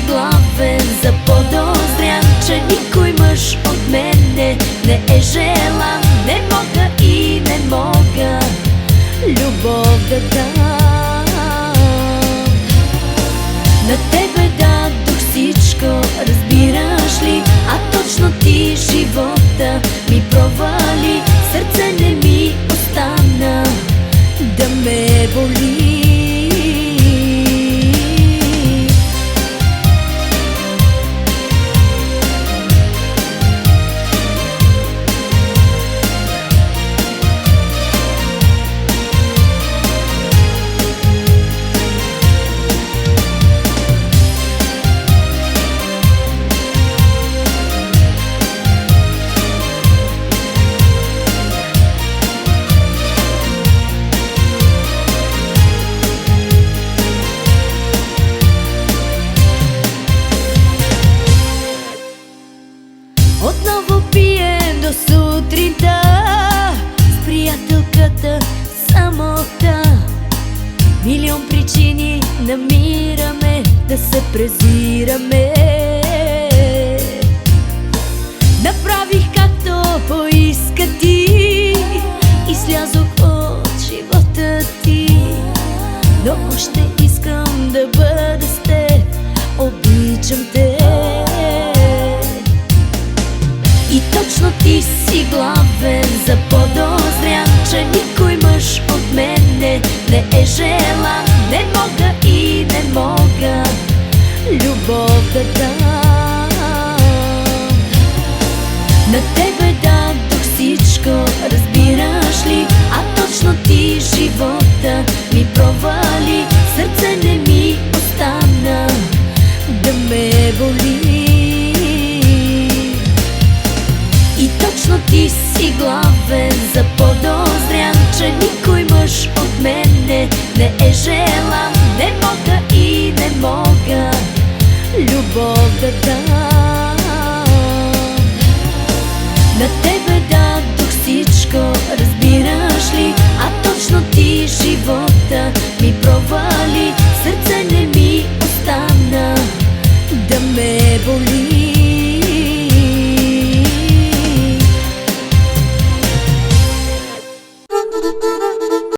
главен, заподозрян, че никой мъж от мене не е желан. Не мога и не мога любов да дам. На тебе дадох всичко, разбираш ли? А точно ти живота ми провали. Сърце не ми остана да ме боли. Отново пием до сутринта с приятелката самота. Милион причини намираме да се презираме. Направих както поиска ти и слязох от живота ти. Но още искам да бъда с теб, обичам те. И точно ти си главен, заподозрян, че никой мъж от мене не е желан. Не мога и не мога любов да дам. На тебе дадох всичко, разбираш ли? А точно ти живота ми провали. Сърце не ми остана да ме боли. И точно ти си главен, заподозрян, че никой мъж от мене не е желан. Не мога и не мога любов да дам. На тебе дадох всичко, разбираш ли? А точно ти живота ми провали. Сърце не